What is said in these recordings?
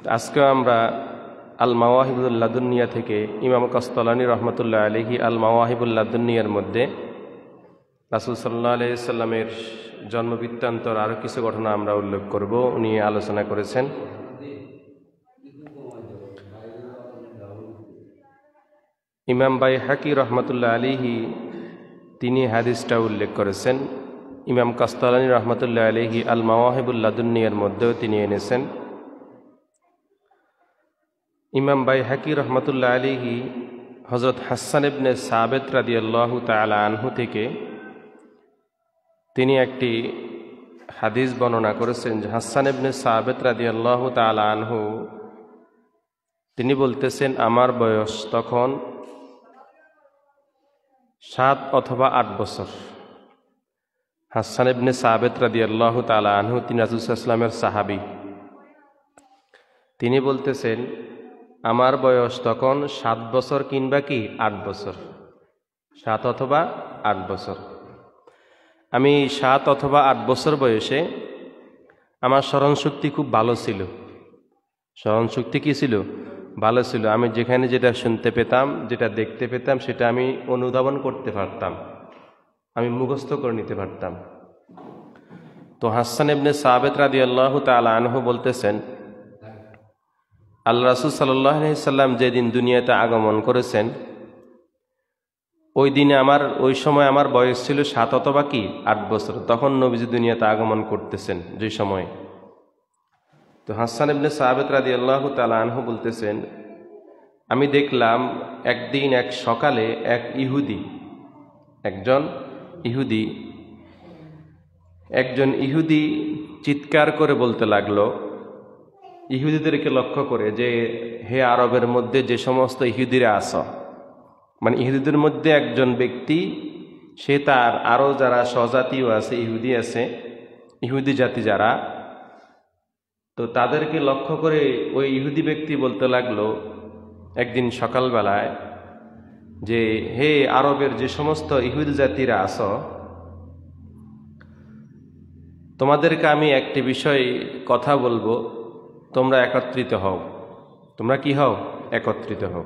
আজকে আমরা আল মাওয়াহিবুল লাদুনিয়া থেকে ইমাম কাসতালানী রহমতুল্লাহ আলাইহি আল মাওয়াহিবুল লাদুনিয়ার মধ্যে রাসূল সাল্লাল্লাহু আলাইহি সাল্লামের জন্মবৃত্তান্তর আরও কিছু ঘটনা আমরা উল্লেখ করব। উনি আলোচনা করেছেন। ইমাম বাইহাকি রহমতুল্লাহ আলাইহি তিনি হাদিসটা উল্লেখ করেছেন। ইমাম কাসতালানী রহমতুল্লাহ আলাইহি আল মাওয়াহিবুল লাদুনিয়ার মধ্যেও তিনি এনেছেন। ইমাম বাইহাকি রহমতুল্লাহ আলাইহি হযরত হাসান ইবনে সাবিত রাদিয়াল্লাহু তাআলা আনহু থেকে তিনি একটি হাদিস বর্ণনা করেছেন যে হাসান ইবনে সাবিত রাদিয়াল্লাহু তাআলা আনহু তিনি বলতেছেন, আমার বয়স তখন 7 অথবা 8 বছর। হাসান ইবনে সাবিত রাদিয়াল্লাহু তাআলা আনহু তিনি রাসূল সাল্লাল্লাহু আলাইহি ওয়াসাল্লামের সাহাবী। তিনি বলতেছেন, আমার বয়স তখন 7 বছর কিংবা কি 8 বছর, 7 অথবা 8 বছর। আমি 7 অথবা 8 বছর বয়সে আমার স্মরণশক্তি খুব ভালো ছিল। স্মরণশক্তি কী ছিল? ভালো ছিল। আমি যেখানে যেটা শুনতে পেতাম, যেটা দেখতে পেতাম, সেটা আমি অনুধাবন করতে পারতাম, আমি মুখস্থ করে নিতে পারতাম। তো হাসান ইবনে সাবিত রাদিয়াল্লাহু তাআলা আনহু বলতেছেন, আল্লাহ রাসূল সাল্লাল্লাহু আলাইহি সাল্লাম যেদিন দুনিয়াতে আগমন করেছেন, ওই সময় আমার বয়স ছিল 7 অথবা কি 8 বছর। তখন নবীজি দুনিয়াতে আগমন করতেছেন যে সময়। তো হাসান ইবনে সাবিত রাদিয়াল্লাহু তাআলা আনহু বলতেছেন, আমি দেখলাম একদিন এক সকালে একজন ইহুদি চিৎকার করে বলতে লাগলো, ইহুদিদেরকে লক্ষ্য করে, যে হে আরবের মধ্যে যে সমস্ত ইহুদিরা আছো, মানে ইহুদিদের মধ্যে একজন ব্যক্তি, সে তার আরও যারা স্বজাতীয় আছে, ইহুদি জাতি যারা, তো তাদেরকে লক্ষ্য করে ওই ইহুদি ব্যক্তি বলতে লাগলো একদিন সকালবেলায়, যে হে আরবের যে সমস্ত ইহুদি জাতিরা আছো, তোমাদেরকে আমি একটি বিষয় কথা বলবো, তোমরা একত্রিত হও। তোমরা কি হও? একত্রিত হও।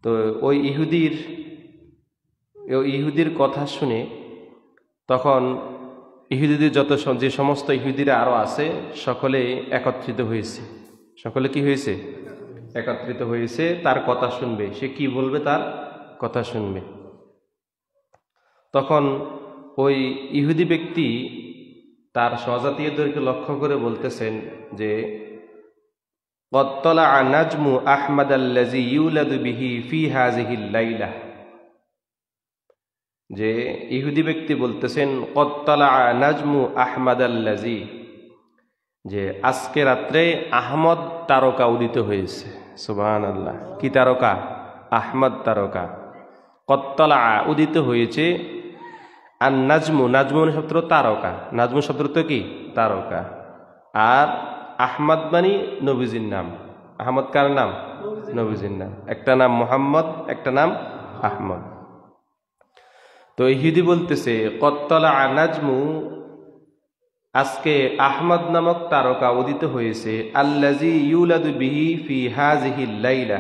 তো ওই ইহুদির কথা শুনে তখন ইহুদিদের যে সমস্ত ইহুদিরা আরও আছে, সকলে একত্রিত হয়েছে। সকলে কি হয়েছে? একত্রিত হয়েছে, তার কথা শুনবে। সে কি বলবে তার কথা শুনবে। তখন ওই ইহুদি ব্যক্তি তার স্বজাতীয়দেরকে লক্ষ্য করে বলতেছেন যে قد طلع نجم أحمد الذي يولد به في هذه الليلة, যে ইহুদি ব্যক্তি বলতেছেন قد طلع نجم أحمد الذي, যে আজকে রাত্রে আহমদ তারকা উদিত হয়েছে। সুবহানাল্লাহ। কি তারকা? আহমদ তারকা। قد طلع উদিত হয়েছে, আর নাজমু, নাজমু শব্দ তারকা, নাজমু শব্দ তো কি? তারকা। আর আহমদ মানে নবীজির নাম। আহমদ কার নাম? নবীজির নাম। একটা নাম মুহাম্মদ, একটা নাম আহমদ। তো ইহুদি বলতেছে কদ তালা নাজমু, আজকে আহমদ নামক তারকা উদিত হয়েছে, আল্লাজি ইউলাদু বিহি ফি হাযিহিল লাইলা,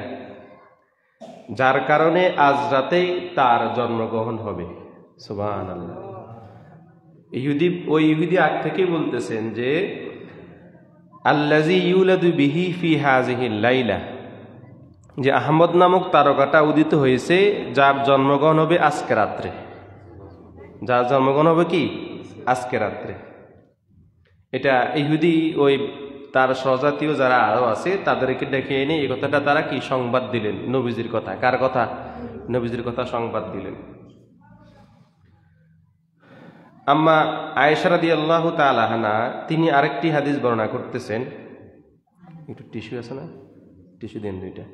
যার কারণে আজ রাতেই তার জন্মগ্রহণ হবে। সুবহানাল্লাহ। ওই ইহুদি আগ থেকে বলতেছেন যে আল্লাজি ইউলাদু বিহি ফি হাযিহিল লাইলা, যে আহমদ নামক তারকাটা উদিত হয়েছে, যার জন্মগ্রহণ হবে আজকে রাত্রে। যার জন্মগ্রহণ হবে কি? আজকে রাত্রে। এটা ইহুদি ওই তার স্বজাতীয় যারা আরো আছে তাদেরকে ডেকে এনে এই কথাটা তারা কি সংবাদ দিলেন? নবীজির কথা। কার কথা? নবীজির কথা সংবাদ দিলেন। আম্মা আয়েশা রাদিয়াল্লাহু তাআলা আনহা তিনি আরেকটি হাদিস বর্ণনা করতেছেন। একটু টিস্যু আছে না? টিস্যু দেন 2টা।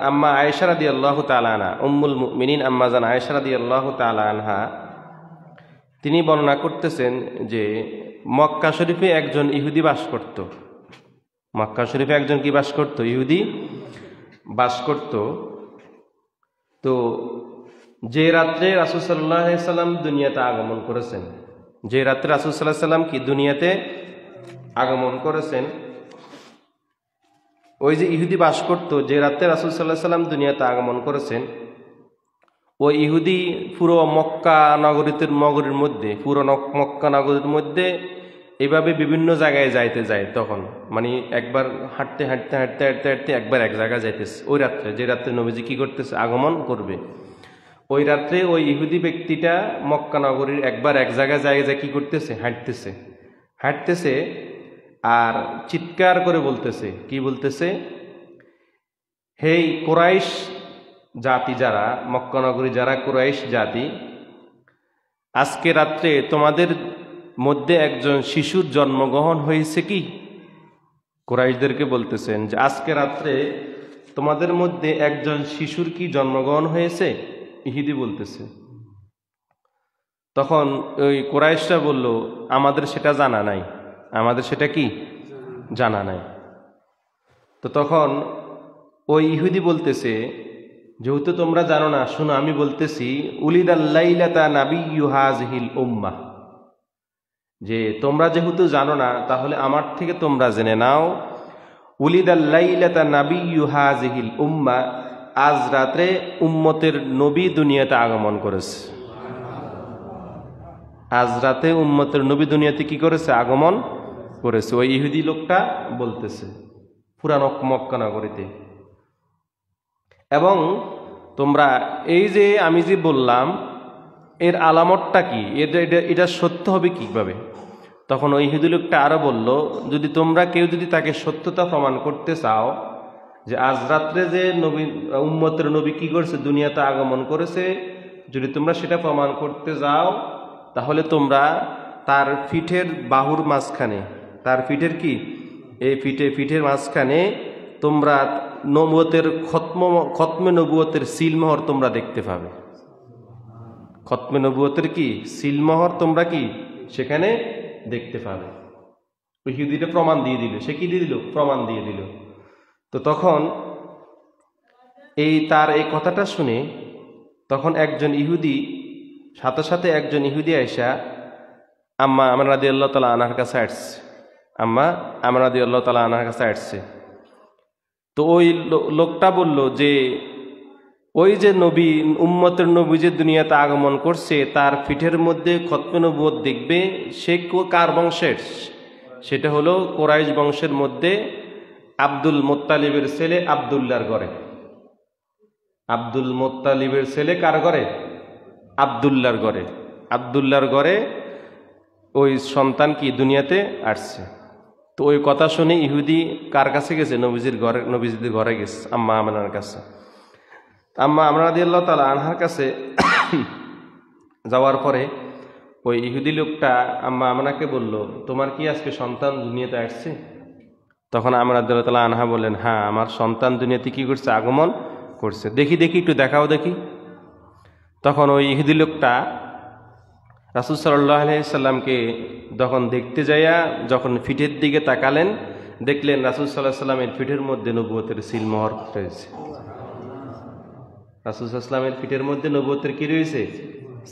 আম্মা আয়েশা রাদিয়াল্লাহু তাআলা আনহা, উম্মুল মুমিনিন আম্মা জান আয়েশা রাদিয়াল্লাহু তাআলা আনহা তিনি বর্ণনা করতেছেন যে মক্কা শরীফে একজন ইহুদি বাস করত। মক্কা শরীফে একজন কি বাস করত? ইহুদি বাস করত। তো যে রাত্রে রাসূল সাল্লাল্লাহু আলাইহি সাল্লাম দুনিয়াতে আগমন করেছেন, যে রাত্রে রাসূল সাল্লাল্লাহু আলাইহি সাল্লাম কি দুনিয়াতে আগমন করেছেন, ওই যে ইহুদি বাস করতো, যে রাতে রাসূল সাল্লাল্লাহু আলাইহি সাল্লাম দুনিয়াতে আগমন করেছেন, ওই ইহুদি পুরো মক্কা নগরীর মধ্যে, পুরো মক্কা নগরীর মধ্যে এইভাবে বিভিন্ন জায়গায় যাইতে যায়। তখন মানে একবার হাঁটতে হাঁটতে হাঁটতে হাঁটতে হাঁটতে একবার এক জায়গায় যাইতেছে ওই রাত্রে, যে রাত্রে নবীজি কি করতেছে, আগমন করবে। ওই রাত্রে ওই ইহুদি ব্যক্তিটা মক্কা নগরীর একবার এক জায়গায় যায় কি করতেছে, হাঁটতেছে আর চিৎকার করে বলতেছে, কি বলতেছে, হেই কুরাইশ জাতি, যারা মক্কা নগরী, যারা কুরাইশ জাতি, আজকে রাত্রে তোমাদের মধ্যে একজন শিশুর জন্মগ্রহণ হয়েছে কি? কুরাইশদেরকে বলতেছেন যে আজকে রাত্রে তোমাদের মধ্যে একজন শিশুর কি জন্মগ্রহণ হয়েছে? ইহুদি বলতেছে। তখন ওই কুরাইশরা বলল, আমাদের সেটা জানা নাই, আমাদের সেটা কি জানা নাই। তো তখন ওই ইহুদি বলতেছে, যেহেতু তোমরা জানো না, শুনো আমি বলতেছি, উলিদাল লাইলাতা নাবিয়্যু হাযিহিল উম্মাহ, যে তোমরা যেহেতু জানো না তাহলে আমার থেকে তোমরা জেনে নাও, উলিদাল লাইলাতা নাবিয়্যু হাযিহিল উম্মাহ, আজ রাতে উম্মতের নবী দুনিয়াতে আগমন করেছে। আজ রাতে উম্মতের নবী দুনিয়াতে কি করেছে, আগমন করেছে। ওই ইহুদি লোকটা বলতেছে পুরানো মক্কা নগরীতে। এবং তোমরা এই যে আমি যে বললাম, এর আলামতটা কি, এটা সত্য হবে কিভাবে? তখন ওই ইহুদি লোকটা আরো বলল, যদি তোমরা কেউ যদি তাকে সত্যতা প্রমাণ করতে চাও, যে আজ রাত্রে যে নবী উম্মতের নবী কি করেছে, দুনিয়াতে আগমন করেছে, যদি তোমরা সেটা প্রমাণ করতে যাও, তাহলে তোমরা তার পিঠের বাহুর মাঝখানে, তার পিঠের কি, এই পিঠের মাঝখানে তোমরা নবুয়তের খতমে নবুয়তের সিলমোহর তোমরা দেখতে পাবে। খতমে নবুয়তের কি সিলমোহর তোমরা কি সেখানে দেখতে পাবে। ইহুদিটা প্রমাণ দিয়ে দিল। সে কি দিয়ে দিল? প্রমাণ দিয়ে দিল। তো তখন তার এই কথাটা শুনে তখন একজন ইহুদি, সাথে সাথে একজন ইহুদি আয়েশা আম্মা আমর রাদিয়াল্লাহু তাআলা আনহার কাছে আসছে। আম্মা আমর রাদিয়াল্লাহু তাআলা আনহার কাছে আসছে। তো ওই লোকটা বলল যে ওই যে নবী, উম্মতের নবী যে দুনিয়াতে আগমন করছে, তার পিঠের মধ্যে খতমে নবুয়ত দেখবে। সে কার বংশের? সেটা হলো কুরাইশ বংশের মধ্যে আব্দুল মুত্তালিবের ছেলে আব্দুল্লাহর ঘরে। আব্দুল মুত্তালিবের ছেলে কার ঘরে? আব্দুল্লাহর ঘরে। আব্দুল্লাহর ঘরে ওই সন্তান কি দুনিয়াতে আসছে। তো ওই কথা শুনে ইহুদি কার কাছে গেছে? নবীজির ঘরে গেছে, আম্মা আমেনার কাছে। আম্মা আমর রাদিয়াল্লাহু তাআলা আনহার কাছে যাওয়ার পরে ওই ইহুদি লোকটা আম্মা আমেনাকে বলল, তোমার কি আজকে সন্তান দুনিয়াতে আসছে? তখন আমর রাদিয়াল্লাহু তাআলা আনহা বললেন, হ্যাঁ, আমার সন্তান দুনিয়াতে কি করছে? আগমন করছে। দেখি একটু দেখাও দেখি। তখন ওই ইহুদি লোকটা রাসূল সাল্লাল্লাহু আলাইহি সাল্লামকে যখন দেখতে যাইয়া যখন পিঠের দিকে তাকালেন, দেখলেন রাসূল সাল্লাল্লাহু আলাইহি সাল্লামের পিঠের মধ্যে নবুয়তের সিলমোহর রয়েছে। রাসূল সাল্লাল্লাহু আলাইহি সাল্লামের পিঠের মধ্যে নবুয়তের কি রয়েছে?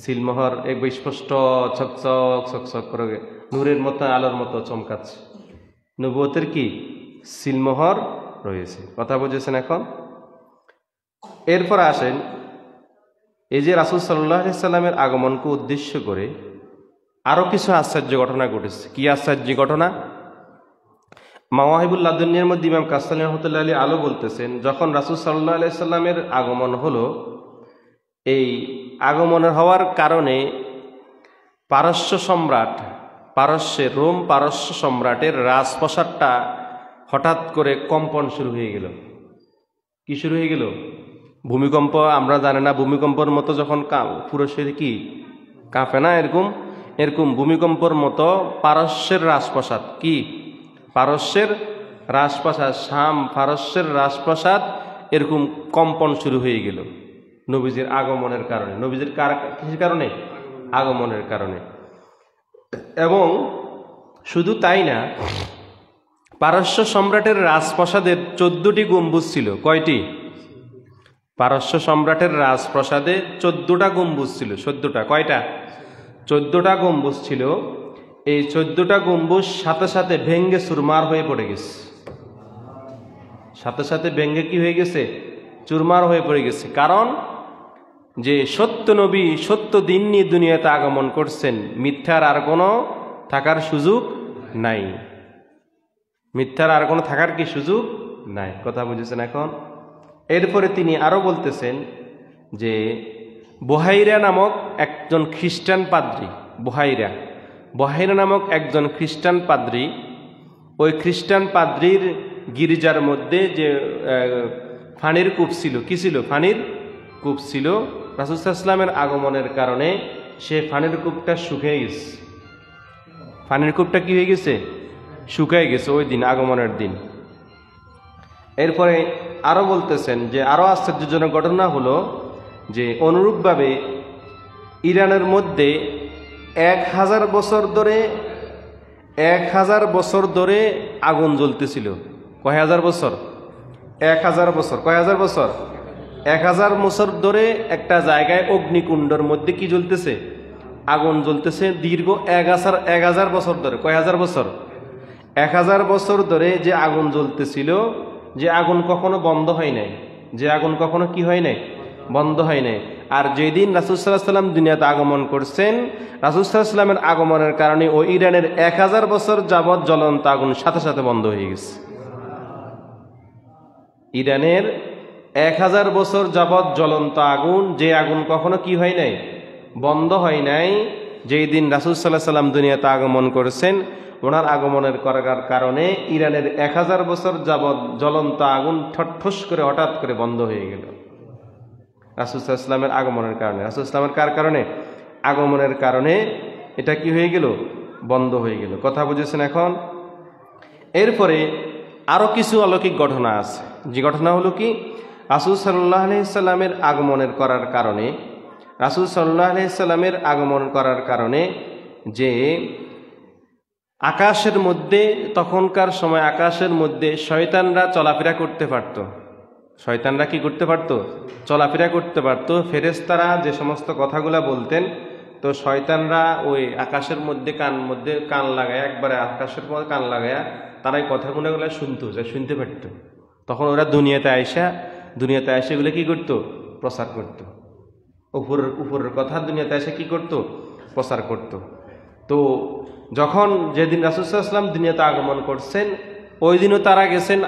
সিলমোহর। এক স্পষ্ট চকচক চকচক করে নূরের মতো, আলোর মতো চমকাচ্ছে। নবুয়তের কি সিলমোহর রয়েছে। কথা বুঝেছেন এখন? এরপর আসেন, এই যে রাসূল সাল্লাল্লাহু আলাইহি সাল্লামের আগমনকে উদ্দেশ্য করে আরো কিছু আশ্চর্য ঘটনা ঘটেছে। কি আশ্চর্য ঘটনা? মাওয়াহিবুল লাদুনিয়ার মধ্যে ইমাম কাসসানী রাহমাতুল্লাহি আলাইহি আলো বলতেছেন, যখন রাসূল সাল্লাল্লাহু আলাইহি সাল্লামের আগমন হলো, এই আগমনের হওয়ার কারণে রোম পারস্য সম্রাটের রাজপ্রাসাদটা হঠাৎ করে কম্পন শুরু হয়ে গেল। কি শুরু হয়ে গেল? ভূমিকম্প। আমরা জানি না, ভূমিকম্পের মতো যখন পুরো শরীর কি কাঁপে না, এরকম ভূমিকম্পর মতো পারস্যের রাজপ্রাসাদ, কি পারস্যের রাজপ্রাসাদ, পারস্যের রাজপ্রাসাদ এরকম কম্পন শুরু হয়ে গেল নবীজির আগমনের কারণে। নবীজির কিসের কারণে? আগমনের কারণে। এবং শুধু তাই না, পারস্য সম্রাটের রাজপ্রাসাদের 14টি গম্বুজ ছিল। কয়টি? পারস্য সম্রাটের রাজপ্রাসাদে 14টা গম্বুজ ছিল। 14টা। কয়টা? 14টা গম্বুজ ছিল। এই 14টা গম্বুজ সাথে সাথে ভেঙ্গে চুরমার হয়ে পড়ে গেছে। সাথে সাথে ভেঙ্গে কি হয়ে গেছে, চুরমার হয়ে পড়ে গেছে। কারণ যে সত্য নবী সত্য দিন নিয়ে দুনিয়াতে আগমন করছেন, মিথ্যার আর কোনো থাকার সুযোগ নাই, মিথ্যার আর কোনো থাকার কি সুযোগ নাই। কথা বুঝেছেন এখন? এরপরে তিনি আরো বলতেছেন যে বুহাইরা নামক একজন খ্রিস্টান পাদ্রী, বুহাইরা নামক একজন খ্রিস্টান পাদ্রী, ওই খ্রিস্টান পাদ্রীর গির্জার মধ্যে যে ফানির কূপ ছিল, কি ছিল? ফানির কূপ ছিল। রাসূল সাল্লাল্লাহু আলাইহি ওয়াসাল্লামের আগমনের কারণে সে ফানির কূপটা শুকিয়ে গেছে। ফানির কূপটা কি হয়ে গেছে? শুকিয়ে গেছে ওই দিন, আগমনের দিন। এরপরে আরো বলতেছেন যে আরো আশ্চর্যজনক ঘটনা হলো যে অনুরূপভাবে ইরানের মধ্যে 1000 বছর ধরে আগুন জ্বলতেছিল। কয় হাজার বছর? 1000 বছর। কয় হাজার বছর? 1000 বছর ধরে একটা জায়গায় অগ্নিকুণ্ডের মধ্যে কি জ্বলতেছে? আগুন জ্বলতেছে দীর্ঘ 1000 বছর ধরে। কয় হাজার বছর? 1000 বছর ধরে যে আগুন জ্বলতেছিল, যে আগুন কখনো বন্ধ হয় নাই, যে আগুন কখনো কি হয় নাই? বন্ধ হয় নাই। আর যেদিন রাসূল সাল্লাল্লাহু আলাইহি ওয়াসাল্লাম দুনিয়াতে আগমন করছেন, রাসূল সাল্লাল্লাহু আলাইহি ওয়াসাল্লামের আগমনের কারণে ওই ইরানের 1000 বছর যাবৎ জ্বলন্ত আগুন সাথে সাথে বন্ধ হয়ে গেছে। ইরানের 1000 বছর যাবৎ জ্বলন্ত আগুন, যে আগুন কখনো কি হয় নাই? বন্ধ হয় নাই। যেই দিন রাসূল সাল্লাল্লাহু আলাইহি ওয়াসাল্লাম দুনিয়াতে আগমন করেছেন, ওনার আগমনের করার কারণে ইরানের 1000 বছর যাবৎ জ্বলন্ত আগুন ঠটফস করে হঠাৎ করে বন্ধ হয়ে গেল রাসূল সাল্লাল্লাহু আলাইহি ওয়াসাল্লামের আগমনের কারণে। রাসূল ইসলামের কার কারণে? আগমনের কারণে এটা কি হয়ে গেল? বন্ধ হয়ে গেল। কথা বুঝেছেন এখন? এরপরে আরো কিছু অলৌকিক ঘটনা আছে। যে ঘটনা হলো কি, রাসূল সাল্লাল্লাহু আলাইহি ওয়াসাল্লামের আগমনের করার কারণে, রাসূল সাল্লাল্লাহু আলাইহি ওয়াসাল্লামের আগমন করার কারণে যে আকাশের মধ্যে, তখনকার সময় আকাশের মধ্যে শয়তানরা চলাফেরা করতে পারত। শয়তানরা কি করতে পারত? চলাফেরা করতে পারত। ফেরেশতারা যে সমস্ত কথাগুলা বলতেন, তো শয়তানরা ওই আকাশের মধ্যে কান লাগায়, একবারে আকাশের মধ্যে কান লাগায়া তারা এই কথাগুলো শুনতে পারত। তখন ওরা দুনিয়াতে আইসা এগুলো কি করত? প্রচার করত। উপরের কথা দুনিয়াতে এসে কি করত? প্রচার করত। তো যখন যেদিন রাসূল সাল্লাল্লাহু আলাইহি ওয়াসাল্লাম দুনিয়াতে আগমন করছেন, ওই দিনও তারা গেছেন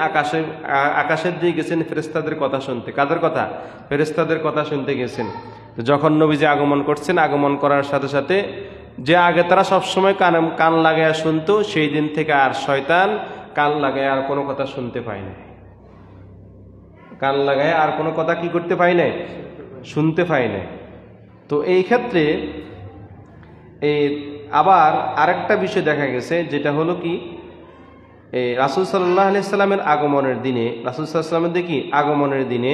আকাশের দিকে গেছেন ফেরেশতাদের কথা শুনতে। কাদের কথা? ফেরেশতাদের কথা শুনতে গেছেন। তো যখন নবীজি আগমন করছেন, আগমন করার সাথে সাথে যে আগে তারা সবসময় কান লাগায়া শুনতো, সেই দিন থেকে আর শয়তান কান লাগায় আর কোনো কথা শুনতে পায় না। কান লাগায় আর কোনো কথা কি করতে পায় না? শুনতে পায় না। তো এই ক্ষেত্রে আবার আরেকটা বিষয় দেখা গেছে, যেটা হলো কি, রাসূল সাল্লাল্লাহু আলাইহি ওয়াসাল্লামের আগমনের দিনে, রাসূল সাল্লাল্লাহু আলাইহি ওয়াসাল্লামের দেখি আগমনের দিনে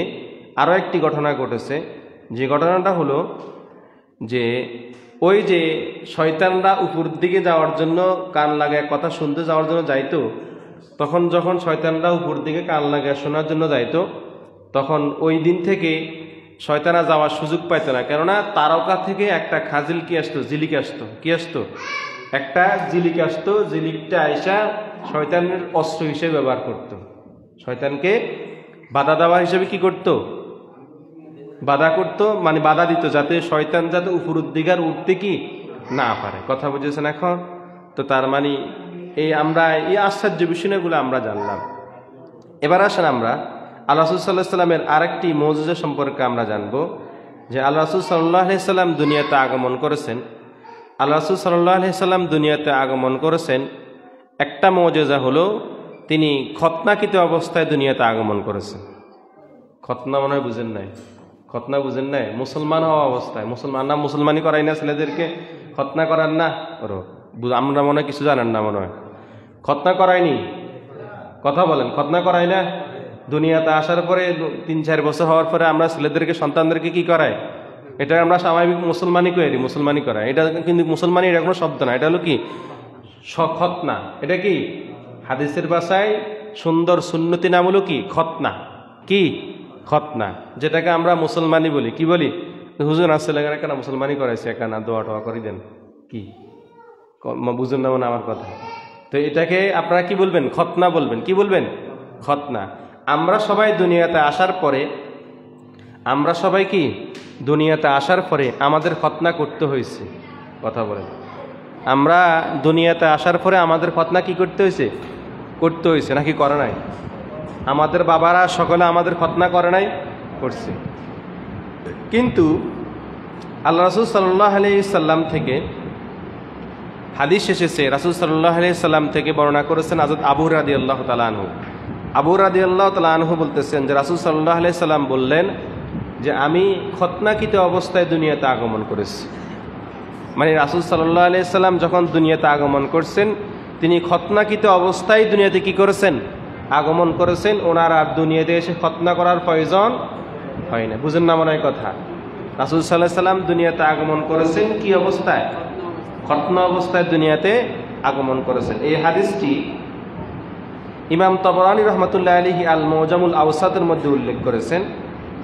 আরো একটি ঘটনা ঘটেছে। যে ঘটনাটা হলো যে ওই যে শয়তানরা উপর দিকে যাওয়ার জন্য কান লাগায় কথা শুনতে যাওয়ার জন্য যাইতো, তখন যখন শয়তানরা উপর দিকে কান লাগায় শোনার জন্য যাইতো, তখন ওই দিন থেকে শয়তানা যাওয়ার সুযোগ পাইতো না। কেননা তারকা থেকে একটা খাজিল কি আসতো? জিলিক আসতো। কি আসতো? একটা জিলিক আসতো। জিলিকটা আইসা শয়তানের অস্ত্র হিসেবে ব্যবহার করত। শয়তানকে বাধা দেওয়া হিসেবে কি করত? বাধা করত, মানে বাধা দিত, যাতে শয়তান যাতে উপরের দিকে উঠতে কি না পারে। কথা বুঝেছেন এখন? তো তার মানে আমরা এই আশ্চর্য বিষয়গুলো আমরা জানলাম। এবার আসেন আমরা আল্লাহ রাসূল সাল্লাল্লাহু আলাইহি ওয়াসাল্লামের আরেকটি মুজিজা সম্পর্কে আমরা জানবো। যে আল্লাহ রাসূল সাল্লাল্লাহু আলাইহি ওয়াসাল্লাম দুনিয়াতে আগমন করেছেন। আল্লাহ রাসূল সাল্লাল্লাহু আলাইহি ওয়াসাল্লাম দুনিয়াতে আগমন করেছেন, একটা মুজিজা হলো তিনি খতনাকৃত অবস্থায় দুনিয়াতে আগমন করেছেন। খতনা মনে হয় বুঝেন নাই? খতনা বুঝেন নাই? মুসলমান হওয়া অবস্থায়। মুসলমানি করাই না ছেলেদেরকে? খতনা করান না? আমরা মনে হয় কিছু জানেন না মনে হয়। খতনা করায়নি? কথা বলেন, খতনা করাই না? দুনিয়াতে আসার পরে 3-4 বছর হওয়ার পরে আমরা ছেলেদেরকে, সন্তানদেরকে কি করাই? এটা আমরা স্বাভাবিক মুসলমানি করি, মুসলমানি করাই। এটা কিন্তু মুসলমানি এটা কোনো শব্দ না, এটা হলো কি খতনা। এটা কি হাদিসের ভাষায় সুন্দর সুন্নতি নাম হলো কি খতনা। কি খতনা, যেটাকে আমরা মুসলমানি বলি। কি বলি? হুজুর আসলে কেন মুসলমানি করাইছে, কেন দোয়া টোয়া করে দেন, কি বুঝুন না মনে আমার কথা। তো এটাকে আপনারা কি বলবেন? খতনা বলবেন। কি বলবেন? খতনা। আমরা সবাই দুনিয়াতে আসার পরে আমরা সবাই কি দুনিয়াতে আসার পরে আমাদের খতনা করতে হয়েছে। কথা বলেন, আমরা দুনিয়াতে আসার পরে আমাদের খতনা কি করতে হয়েছে? করতে হয়েছে নাকি করে নাই? আমাদের বাবারা সকলে আমাদের খতনা করে নাই? করছে। কিন্তু আল্লাহ রাসূল সাল্লাল্লাহু আলাইহি সাল্লাম থেকে হাদিস এসেছে, রাসূল সাল্লাল্লাহু আলাইহি সাল্লাম থেকে বর্ণনা করেছেন হযরত আবু রাদিয়াল্লাহু তাআলা আনহু। আবু রাদিয়াল্লাহু তাআলা আনহু বলতেছেন যে রাসূল সাল্লাল্লাহু আলাইহি সাল্লাম বললেন যে আমি খতনাকৃত অবস্থায় দুনিয়াতে আগমন করেছি। মানে রাসূল সাল্লাল্লাহু আলাইহি সাল্লাম যখন দুনিয়াতে আগমন করছেন, তিনি খতনাকৃত অবস্থায় দুনিয়াতে কি করেছেন? আগমন করেছেন। ওনার আর দুনিয়াতে এসে খতনা করার প্রয়োজন হয় না। বুঝেন না মনে হয় কথা? রাসূল সাল্লাল্লাহু আলাইহি সাল্লাম দুনিয়াতে আগমন করেছেন কি অবস্থায়? খতনা অবস্থায় দুনিয়াতে আগমন করেছেন। এই হাদিসটি ইমাম তাবরানী রাহমাতুল্লাহি আলাইহি আল মুজামুল আওসাতের মধ্যে উল্লেখ করেছেন।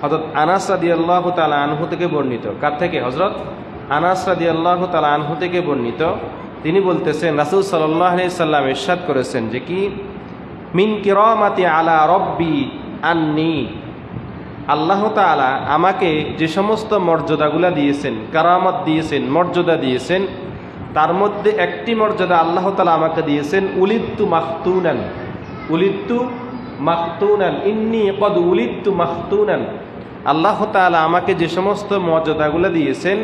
হযরত আনাস রাদিয়াল্লাহু তাআলা আনহু থেকে বর্ণিত। কার থেকে? হযরত আনাস রাদিয়াল্লাহু তাআলা আনহু থেকে বর্ণিত। তিনি বলতেছেন রাসূল সাল্লাল্লাহু আলাইহি সাল্লাম ইরশাদ করেছেন যে কি মিন কিরামাতি আলা রব্বি আন্নি, আল্লাহ তাআলা আমাকে যে সমস্ত মর্যাদাগুলা দিয়েছেন, কারামত দিয়েছেন, মর্যাদা দিয়েছেন, তার মধ্যে একটি মর্যাদা আল্লাহ তাআলা আমাকে দিয়েছেন উলিদতু মাখতুনান। উলিদতু মাখতুনান, ইন্নী ক্বাদ উলিদতু মাখতুনান। আল্লাহ তাআলা আমাকে যে সমস্ত মর্যাদাগুলো দিয়েছেন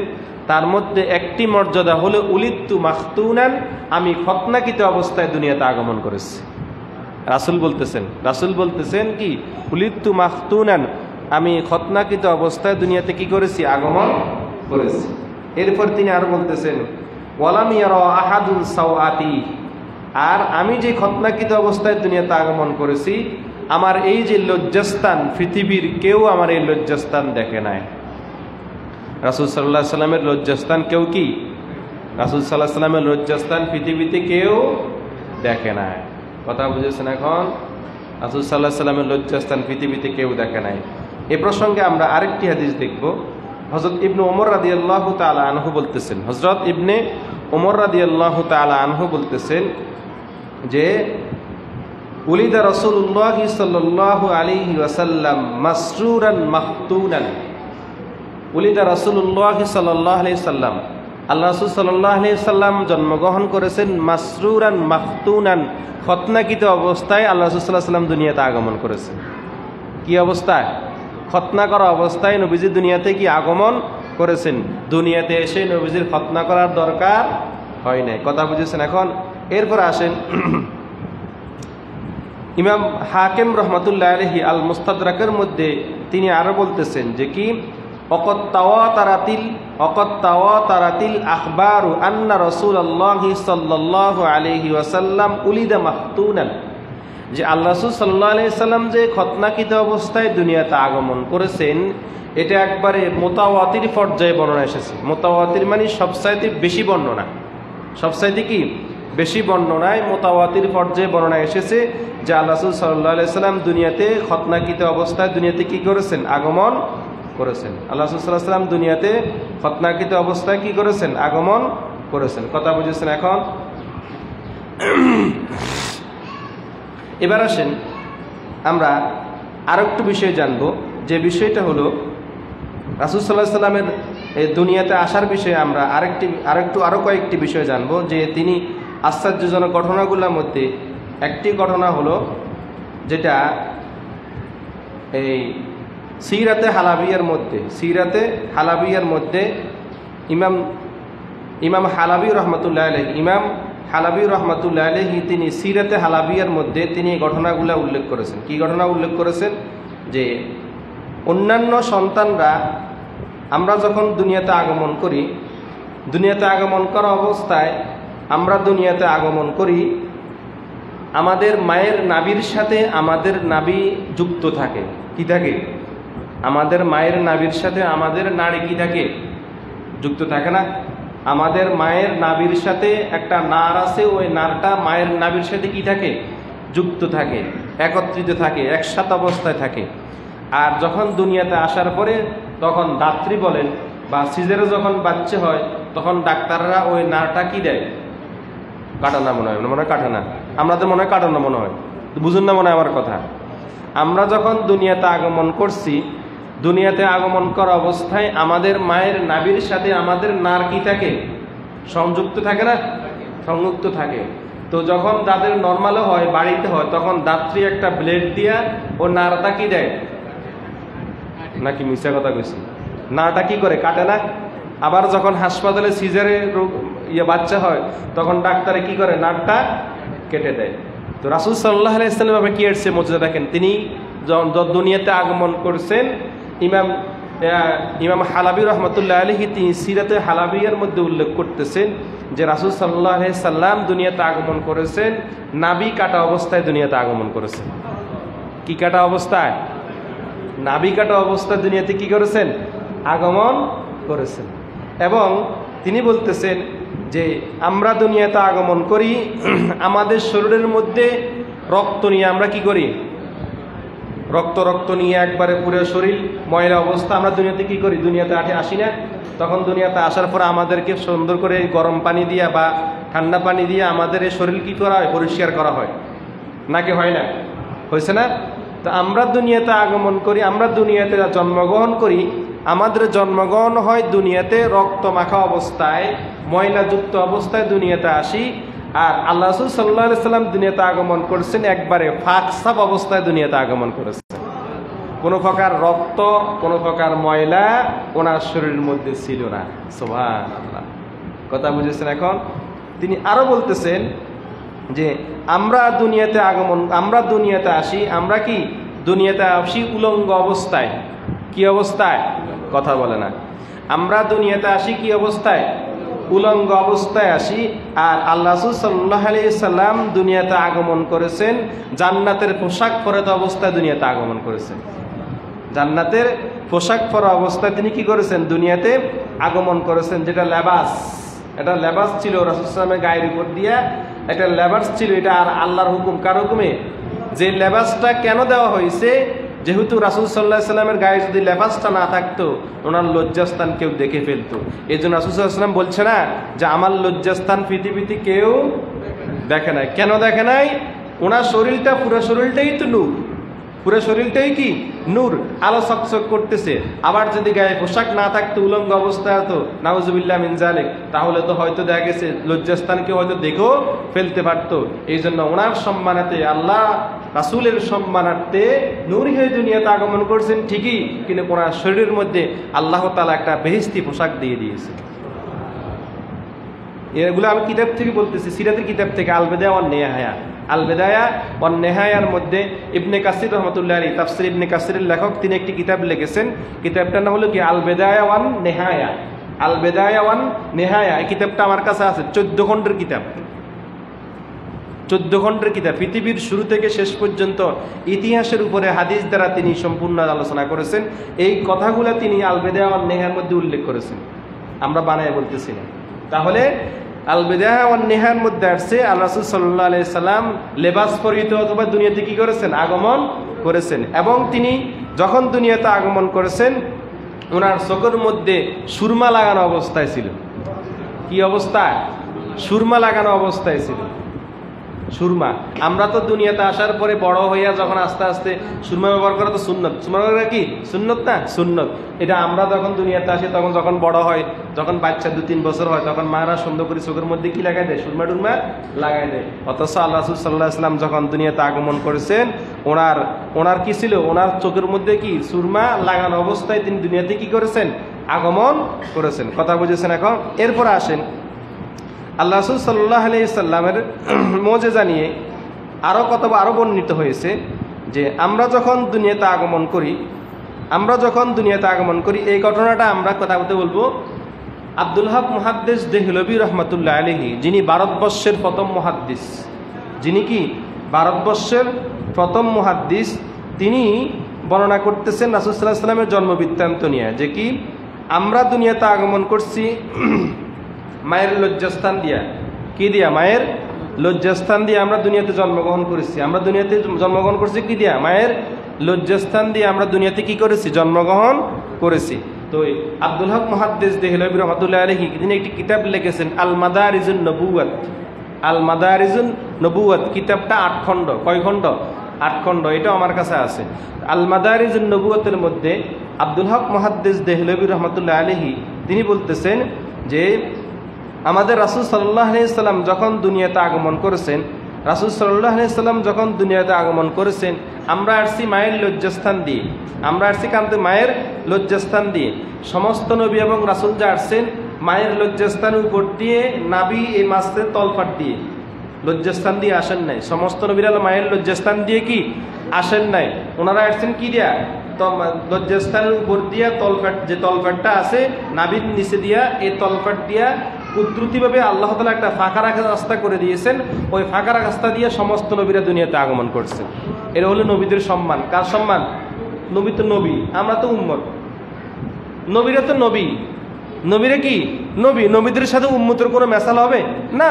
তার মধ্যে একটি মর্যাদা হলো উলিদতু মাখতুনান, আমি খতনাকৃত অবস্থায় দুনিয়াতে আগমন করেছি। রাসূল বলতেছেন কি উলিদতু মাখতুনান, আমি খতনাকৃত অবস্থায় দুনিয়াতে কি করেছি? আগমন করেছি। এরপর তিনি আর বলতেছেন ওয়ালাম ইয়ারা আহাদুন সাওআতি, আর আমি যে খতনাকৃত অবস্থায় দুনিয়াতে আগমন করেছি, আমার এই যে লজ্জাস্থান, পৃথিবীর কেউ আমার এই লজ্জাস্থান দেখে নাই। রাসূল সাল্লাল্লাহু আলাইহি সাল্লামের লজ্জাস্থান কেউ কি? রাসূল সাল্লাল্লাহু আলাইহি সাল্লামের লজ্জাস্থান পৃথিবীতে কেউ দেখে নাই। কথা বুঝেছেন এখন? রাসূল সাল্লাল্লাহু আলাইহি সাল্লামের লজ্জাস্থান পৃথিবীতে কেউ দেখে নাই। এ প্রসঙ্গে আমরা আরেকটি হাদিস দেখব। হযরত ইবনে ওমর রাদিয়াল্লাহু তাআলা আনহু বলতেছেন, হযরত ইবনে ওমর রাদিয়াল্লাহু তাআলা আনহু বলতেছেন যে উলিদা রাসূলুল্লাহ সাল্লাল্লাহু আলাইহি ওয়াসাল্লাম মাসরুরান মাখতুনান। উলিদা রাসূলুল্লাহ সাল্লাল্লাহু আলাইহি সাল্লাম, আল্লাহ রাসূল সাল্লাল্লাহু আলাইহি সাল্লাম জন্মগ্রহণ করেছেন মাসরুরান মাখতুনান, খতনাকৃত অবস্থায় আল্লাহ রাসূল সাল্লাল্লাহু আলাইহি সাল্লাম দুনিয়াতে আগমন করেছেন। কি অবস্থায়? খতনা করা অবস্থায় নবীজি দুনিয়াতে কি আগমন করেছেন। দুনিয়াতে এসে নবীজির খতনা করার দরকার হয় নাই। কথা বুঝেছেন এখন? এরপর আসেন ইমাম হাকিম রহমাতুল্লাহ আলাইহি আল মুস্তাদরাকের মধ্যে তিনি আরো বলতেছেন যে কি ওয়াকাত তাওয়াতারাতিল আখবারু আন্না রাসূলুল্লাহি সাল্লাল্লাহু আলাইহি ওয়াসাল্লাম উলিদা মাখতুনান, যে আল্লাহ রাসূল সাল্লাল্লাহু আলাইহি সাল্লাম যে খতনাকৃত অবস্থায় দুনিয়াতে আগমন করেছেন, এটা একবারে মুতাওয়াতির পর্যায়ে বর্ণনা এসেছে। মুতাওয়াতির মানে সবচাইতে বেশি বর্ণনা, সবচাইতে কি বেশি বর্ণনায় মুতাওয়াতির পর্যায়ে বর্ণনা এসেছে যে আল্লাহ রাসূল সাল্লাল্লাহু আলাইহি সাল্লাম দুনিয়াতে খতনাকৃত অবস্থায় দুনিয়াতে কি করেছেন? আগমন করেছেন। আল্লাহ রাসূল সাল্লাল্লাহু আলাইহি সাল্লাম দুনিয়াতে খতনাকৃত অবস্থায় কি করেছেন? আগমন করেছেন। কথা বুঝেছেন এখন? এবার আসেন আমরা আরো একটু বিষয় জানব, যে বিষয়টা হলো রাসূল সাল্লাল্লাহু আলাইহি সাল্লামের এই দুনিয়াতে আসার বিষয়ে আমরা আরো কয়েকটি বিষয় জানব। যে তিনি আশ্চর্যজনক ঘটনাগুলোর মধ্যে একটি ঘটনা হলো যেটা এই সিরাতে হালাবিয়ার মধ্যে ইমাম হালাবি রহমতুল্লাহ আলাইহি, ইমাম হালাবি রহমতুল্লাহ আলাইহি তিনি সিরাতে হালাবিয়ার মধ্যে তিনি এই ঘটনাগুলো উল্লেখ করেছেন। কি ঘটনা উল্লেখ করেছেন? যে অন্যান্য সন্তানরা আমরা যখন দুনিয়াতে আগমন করি, দুনিয়াতে আগমন করা অবস্থায় আমরা দুনিয়াতে আগমন করি, আমাদের মায়ের নাভির সাথে আমাদের নাভি যুক্ত থাকে। কি থাকে? আমাদের মায়ের নাভির সাথে আমাদের নাড়ি কি থাকে? যুক্ত থাকে না? আমাদের মায়ের নাভির সাথে একটা নার আছে, ওই নারটা মায়ের নাভির সাথে কি থাকে? যুক্ত থাকে, একত্রিত থাকে, একসাথে অবস্থায় থাকে। আর যখন দুনিয়াতে আসার পরে তখন দাত্রী বলেন বা সিজারে যখন বাচ্চা হয় তখন ডাক্তাররা ওই নারটা কি দেয়? কাটানা মনে হয় কাটানা, আমাদের মনে হয় কাটানো মনে হয়। বুঝুন না মনে হয় আমার কথা? আমরা যখন দুনিয়াতে আগমন করছি, দুনিয়াতে আগমন করা অবস্থায় আমাদের মায়ের নাভির সাথে আমাদের নার কি থাকে? সংযুক্ত থাকে না? সংযুক্ত থাকে। তো যখন দাঁতের নর্মালও হয়, বাড়িতে হয়, তখন দাঁতটি একটা ব্লেড দিয়া ও নারটা কি দেয়? নাকি মিথ্যা কথা কইছি? নারটা কি করে? কাটে না? আবার যখন হাসপাতালে সিজারে রোগ বাচ্চা হয়, তখন ডাক্তারে কি করে? নারটা কেটে দেয়। তো রাসূল সাল্লাল্লাহু আলাইহি ওয়াসাল্লাম কি এসেছে মজা দেখেন, তিনি দুনিয়াতে আগমন করছেন। ইমাম হালাবি রহমতুল্লাহ আলাইহি তিনি সিরাতে হালাবিয়ার মধ্যে উল্লেখ করতেছেন যে রাসূল সাল্লাল্লাহু আলাইহি সাল্লাম দুনিয়াতে আগমন করেছেন, নাভি কাটা অবস্থায় দুনিয়াতে আগমন করেছেন। কি কাটা অবস্থায়? নাভি কাটা অবস্থায় দুনিয়াতে কি করেছেন? আগমন করেছেন। এবং তিনি বলতেছেন যে আমরা দুনিয়াতে আগমন করি, আমাদের শরীরের মধ্যে রক্ত নিয়ে আমরা কি করি? রক্ত নিয়ে একবারে পুরো শরীর ময়লা অবস্থা আমরা দুনিয়াতে কি করি? দুনিয়াতে আসি না? তখন দুনিয়াতে আসার পর আমাদেরকে সুন্দর করে গরম পানি দিয়া বা ঠান্ডা পানি দিয়ে আমাদের এই শরীর কি করা হয়? পরিষ্কার করা হয় নাকি হয় না? হয়েছে না? তো আমরা দুনিয়াতে আগমন করি, আমরা দুনিয়াতে জন্মগ্রহণ করি, আমাদের জন্মগ্রহণ হয় দুনিয়াতে রক্ত মাখা অবস্থায়, ময়লাযুক্ত অবস্থায় দুনিয়াতে আসি। আর আল্লাহ রাসূল সাল্লাল্লাহু আলাইহি সাল্লাম দুনিয়াতে আগমন করেছেন একবারে ফাঁকসাফ অবস্থায় দুনিয়াতে আগমন করেছেন। কোনো প্রকার রক্ত, কোনো প্রকার ময়লা ওনার শরীরের মধ্যে ছিল না। সুবহানাল্লাহ, কথা বুঝেছেন? এখন তিনি আরো বলতেছেন যে আমরা দুনিয়াতে আগমন, আমরা দুনিয়াতে আসি, আমরা কি দুনিয়াতে আসি উলঙ্গ অবস্থায়। কি অবস্থায়? কথা বলে না। আমরা দুনিয়াতে আসি কি অবস্থায়? উলঙ্গ অবস্থায় আসি। আর আল্লাহ রাসূল সাল্লাল্লাহু আলাইহি সাল্লাম দুনিয়াতে আগমন করেছেন জান্নাতের পোশাক পরে অবস্থায় দুনিয়াতে আগমন করেছেন। জান্নাতের পোশাক পরা অবস্থায় তিনি কি করেছেন? দুনিয়াতে আগমন করেছেন। যেটা লেবাস, এটা লেবাস ছিল রাসূল সাল্লাল্লাহু আলাইহি সাল্লামের গায়ের উপর দিয়া, এটা লেবাস ছিল। এটা আর আল্লাহর হুকুম, কার হুকুমে? যে লেবাসটা কেন দেওয়া হয়েছে? যেহেতু রাসূল সাল্লাল্লাহু আলাইহি সাল্লামের গায়ে যদি লেবাসটা না থাকতো, ওনার লজ্জাস্থান কেউ দেখে ফেলতো। এই জন্য রাসূল সাল্লাল্লাহু আলাইহি সাল্লাম বলছে না যে আমার লজ্জাস্থান পৃথিবীতে কেউ দেখে নাই। কেন দেখে নাই? ওনার শরীরটা, পুরো শরীরটাই তো নূর, পুরো শরীরটাই কি নূর, আলো চকচক করতেছে। আবার যদি গায়ে পোশাক না থাকতো, উলঙ্গ অবস্থায় হতো, নাউজুবিল্লাহ মিন যালিক, তাহলে তো হয়তো দেখা গেছে লজ্জাস্থানকে হয়তো দেখেও ফেলতে পারতো। এই জন্য ওনার সম্মানার্থে, আল্লাহ রাসূলের সম্মানার্থে নূরী হয়ে দুনিয়াতে আগমন করছেন ঠিকই, কিন্তু ওনার শরীরের মধ্যে আল্লাহ তাআলা একটা বেহেশতি পোশাক দিয়ে দিয়েছে। এগুলো আমি কিতাব থেকে বলতেছি, সিরাতের কিতাব থেকে, আল বিদায়া ওয়ান নিহায়া। আল বিদায়া ওয়ান নিহায়ার মধ্যে ইবনে কাসির রহমতুল্লাহ আলাইহি, তাফসীর ইবনে কাসিরের লেখক, তিনি একটি কিতাব লিখেছেন। কিতাবটার নাম হলো কি? আল বিদায়া ওয়ান নিহায়া। আল বিদায়া ওয়ান নিহায়া। এই কিতাবটা আমার কাছে আছে, 14 খণ্ডের কিতাব। 14 খণ্ডের কিতাব। পৃথিবীর শুরু থেকে শেষ পর্যন্ত ইতিহাসের উপরে হাদিস দ্বারা তিনি সম্পূর্ণ আলোচনা করেছেন। এই কথাগুলো তিনি আল বিদায়া ওয়ান নিহায়ার মধ্যে উল্লেখ করেছেন, আমরা বানায় বলতেছি না। তাহলে আল বিদায়া ওয়ান নিহায়ার মধ্যে আসছে আল্লাহ রাসূল সাল্লাল্লাহু আলাইহি সাল্লাম লেবাস পরিহিত অথবা দুনিয়াতে কি করেছেন? আগমন করেছেন। এবং তিনি যখন দুনিয়াতে আগমন করেছেন, ওনার চোখের মধ্যে সুরমা লাগানো অবস্থায় ছিল। কি অবস্থায়? সুরমা লাগানো অবস্থায় ছিল। সুরমা, আমরা তো দুনিয়াতে আসার পরে বড় হইয়া যখন আস্তে আস্তে সুরমা ব্যবহার করা তো সুন্নত। সুরমা ব্যবহার কি সুন্নত না? সুন্নত। এটা আমরা যখন দুনিয়াতে আসি, তখন যখন বড় হয়, যখন বাচ্চা 2-3 বছর হয়, তখন মারা সুন্দর করে চোখের মধ্যে কি লাগাই দেয়? সুরমা টুরমা লাগাই দেয়। অথচ আল্লাহ রাসূল সাল্লাল্লাহু আলাইহি সাল্লাম যখন দুনিয়াতে আগমন করেছেন, ওনার কি ছিল? ওনার চোখের মধ্যে কি সুরমা লাগানো অবস্থায় তিনি দুনিয়াতে কি করেছেন? আগমন করেছেন। কথা বুঝেছেন? এখন এরপর আসেন আল্লাহ রাসূল সাল্লাল্লাহু আলাইহি সাল্লামের মুজিজা নিয়ে আরো বর্ণিত হয়েছে যে আমরা যখন দুনিয়াতে আগমন করি, এই ঘটনাটা আমরা কথা বলবো আব্দুল হক মুহাদ্দিস দেহলভী রহমাতুল্লাহ আলাইহি, যিনি ভারতবর্ষের প্রথম মুহাদ্দিস, যিনি কি ভারতবর্ষের প্রথম মুহাদ্দিস, তিনি বর্ণনা করতেছেন রাসূল সাল্লাল্লাহু আলাইহি সাল্লামের জন্ম বৃত্তান্ত নিয়ে, যে কি আমরা দুনিয়াতে আগমন করছি মায়ের লজ্জাস্থান দিয়া। কি দিয়া? মায়ের লজ্জাস্থান দিয়ে আমরা দুনিয়াতে জন্মগ্রহণ করেছি। আমরা দুনিয়াতে জন্মগ্রহণ করছি কি দিয়া? মায়ের লজ্জাস্থান দিয়ে আমরা দুনিয়াতে কি করেছি? জন্মগ্রহণ করেছি। তো আব্দুল হক মুহাদ্দিস দেহলভী রহমাতুল্লাহ আলাইহি তিনি একটি কিতাব লিখেছেন, আল মাদারিজুন নবুওয়াত। আল মাদারিজুন নবুওয়াত কিতাবটা 8 খণ্ড। কয় খণ্ড? 8 খণ্ড, এটা আমার কাছে আছে। আল মাদারিজুন নবুওয়াতের মধ্যে আব্দুল হক মুহাদ্দিস দেহলভী রহমতুল্লাহ আলাইহি তিনি বলতেছেন যে আমাদের রাসূল সাল্লাল্লাহু আলাইহি সাল্লাম যখন দুনিয়াতে আগমন করেছেন, রাসূল সাল্লাল্লাহু আলাইহি সাল্লাম যখন দুনিয়াতে আগমন করেছেন, আমরা আসছি মায়ের লজ্জাস্থান দিয়ে, আমরা আসছি কান্তে মায়ের লজ্জাস্থান দিয়ে। সমস্ত নবী এবং রাসূল যা আসছেন মায়ের লজ্জাস্থানের উপর দিয়ে, নাভি এই মাসের তলফাট দিয়ে, লজ্জাস্থান দিয়ে আসেন নাই। সমস্ত নবীরা মায়ের লজ্জাস্থান দিয়ে কি আসেন নাই, ওনারা আসছেন কি দিয়া, তো লজ্জাস্থানের উপর দিয়া তলফাট, যে তলফাটটা আছে নাভির নিচে দিয়া, এই তলফাট দিয়া কুদরতিভাবে আল্লাহ তাআলা একটা ফাঁকা রাস্তা করে দিয়েছেন। ওই ফাঁকা রাস্তা দিয়ে সমস্ত নবীরা দুনিয়াতে আগমন করছেন। এরা হলো নবীদের সম্মান। কার সম্মান? নবী তো নবী, আমরা তো উম্মত। নবীরা তো নবী, নবীরা কি নবী, নবীদের সাথে উম্মতের কোনো মেসাল হবে না।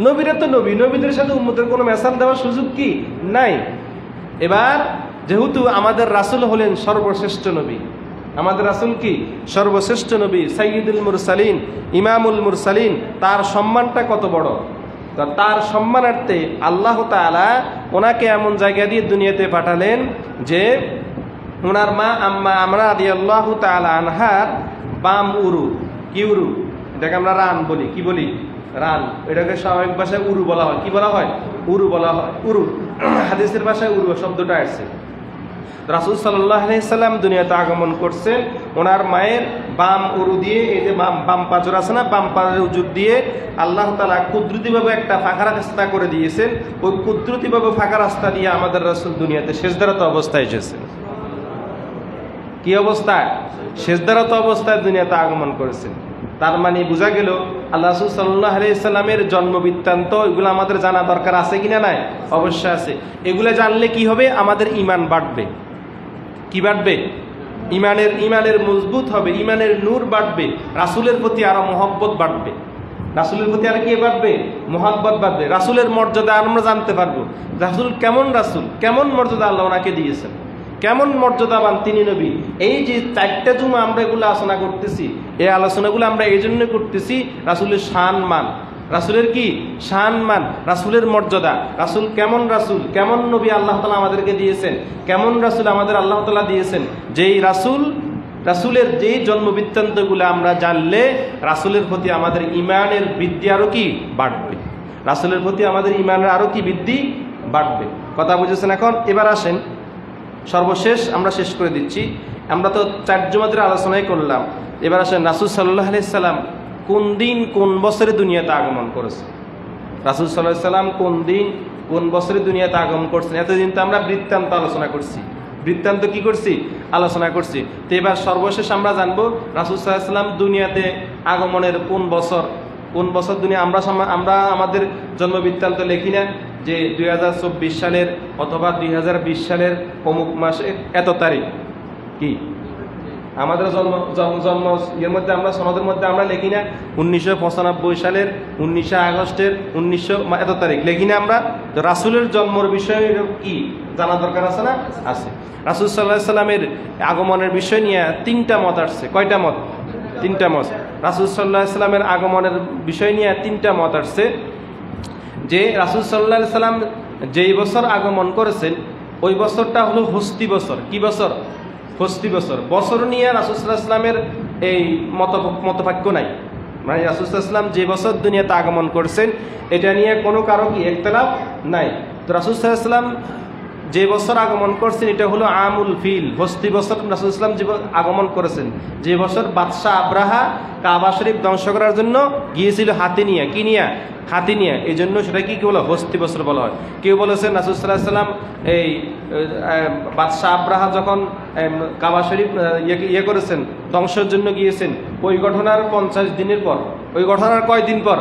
নবীরা তো নবী, নবীদের সাথে উম্মতের কোনো মেসাল দেওয়ার সুযোগ কি নাই। এবার যেহেতু আমাদের রাসূল হলেন সর্বশ্রেষ্ঠ নবী, আমাদের রাসূল কি সর্বশ্রেষ্ঠ নবী, সাইয়্যিদুল মুরসালিন, ইমামুল মুরসালিন, তার সম্মানটা কত বড়। তার সম্মানার্থে আল্লাহ তাআলা ওনাকে এমন জায়গা দিয়ে দুনিয়াতে পাঠালেন যে ওনার মা আম্মা আমরা রাদিয়াল্লাহু তাআলা আনহার বাম উরু, কি উরু, এটাকে আমরা রান বলি, কি বলি, রান। এটাকে স্বাভাবিক ভাষায় উরু বলা হয়। কি বলা হয়? উরু বলা হয়। উরু হাদিসের ভাষায় উরু শব্দটা আসছে। রাসূল সাল্লাল্লাহু আলাইহি সাল্লাম দুনিয়াতে আগমন করছেন ওনার মায়ের বাম উরু দিয়ে, এই যে বাম পাঁজর আছে না, বাম পাঁজরের উজুর দিয়ে আল্লাহ তাআলা কুদরতিভাবে একটা ফাঁকা রাস্তা করে দিয়েছেন। ওই কুদরতিভাবে ফাঁকা রাস্তা দিয়ে আমাদের রাসূল দুনিয়াতে সিজদারত অবস্থায় এসেছেন। কি অবস্থায়? সিজদারত অবস্থায় দুনিয়াতে আগমন করেছেন। তার মানে বোঝা গেল আল্লাহ রাসূল সাল্লাল্লাহু আলাইহি সাল্লামের জন্ম বৃত্তান্ত এগুলো আমাদের জানা দরকার আছে কিনা? নাই, অবশ্যই আছে। এগুলো জানলে কি হবে? আমাদের ঈমান বাড়বে। কি বাড়বে? ইমানের মজবুত হবে, ইমানের নূর বাড়বে, রাসূলের প্রতি আরো মহব্বত বাড়বে। রাসূলের প্রতি আর কি বাড়বে? মহব্বত বাড়বে। রাসূলের মর্যাদা আমরা জানতে পারবো, রাসূল কেমন, রাসূল কেমন মর্যাদা আল্লাহ ওনাকে দিয়েছেন, কেমন মর্যাদাবান তিনি নবী। এই যে 4টা জুমা আমরা এগুলো আলোচনা করতেছি, এই আলোচনাগুলো আমরা এই জন্য করতেছি রাসূলের শান মান, রাসূলের কি শান মান, রাসূলের মর্যাদা, রাসূল কেমন, রাসূল কেমন নবী আল্লাহ তাআলা আমাদেরকে দিয়েছেন, কেমন রাসূল আমাদের আল্লাহ তাআলা দিয়েছেন। যেই রাসূলের যেই জন্ম বৃত্তান্তগুলো আমরা জানলে রাসূলের প্রতি আমাদের ঈমানের বৃদ্ধি আরো কি বাড়বে, রাসূলের প্রতি আমাদের ঈমানের আরো কি বৃদ্ধি বাড়বে। কথা বুঝেছেন? এখন এবার আসেন সর্বশেষ আমরা শেষ করে দিচ্ছি। আমরা তো 4 জুমাতের আলোচনাই করলাম। এবার আসেন রাসূল সাল্লাল্লাহু আলাইহি সাল্লাম কোন দিন কোন বছরে দুনিয়াতে আগমন করেছে। রাসূল সাল্লাল্লাহু আলাইহি সাল্লাম কোন দিন কোন বছরে দুনিয়াতে আগমন করছেন। এতদিন তো আমরা বৃত্তান্ত আলোচনা করছি, বৃত্তান্ত কি করছি? আলোচনা করছি। তো এবার সর্বশেষ আমরা জানবো রাসূল সাল্লাল্লাহু আলাইহি সাল্লাম দুনিয়াতে আগমনের কোন বছর দুনিয়া আমরা আমাদের জন্ম বৃত্তান্ত লিখি না যে 2024 সালের অথবা 2020 সালের অমুক মাসে এত তারিখ। কি আমাদের জন্ম এর মধ্যে আমরা সনদের মধ্যে আমরা লিখি না 1995 সালের 19 আগস্টের 1900 এত তারিখ লিখি না আমরা। তো রাসূলের জন্মের বিষয়ে কি জানা দরকার আছে না? আছে। রাসূল সাল্লাল্লাহু আলাইহি সাল্লামের আগমনের বিষয় নিয়ে 3টা মত আসছে। কয়টা মত? 3টা মত। রাসূল সাল্লাল্লাহু আলাইহি সাল্লামের আগমনের বিষয় নিয়ে 3টা মত আসছে। যে রাসূল সাল্লাল্লাহু আলাইহি সাল্লাম যেই বছর আগমন করেছেন ওই বছরটা হলো হস্তি বছর। কি বছর? হস্তি বছর। বছর নিয়ে রাসূল সাল্লাল্লাহু আলাইহি সাল্লামের এই মতপাক্য নাই। মানে রাসূল সাল্লাল্লাহু আলাইহি সাল্লাম যে বছর দুনিয়াতে আগমন করেছেন এটা নিয়ে কোনো কারো কি ইখতিলাফ নাই। তো রাসূল সাল্লাল্লাহু আলাইহি সাল্লাম যে বছর আগমন করছেন এটা হলো আমুল ফিল, হস্তি বছর রাসূল সাল্লাল্লাহু আলাইহি সাল্লাম আগমন করেছেন। যে বছর বাদশাহ আব্রাহা কাবা শরীফ ধ্বংস করার জন্য গিয়েছিল হাতি নিয়ে। কি নিয়ে? হাতি নিয়ে। এই জন্য সেটা কি বলা? হস্তি বছর বলা হয়। কেউ বলেছেন রাসূল সাল্লাল্লাহু আলাইহি সাল্লাম এই বাদশাহ আব্রাহা যখন কাবা শরীফ ইয়ে করেছেন, ধ্বংসের জন্য গিয়েছেন, ওই ঘটনার 50 দিনের পর, ওই ঘটনার কয়দিন পর?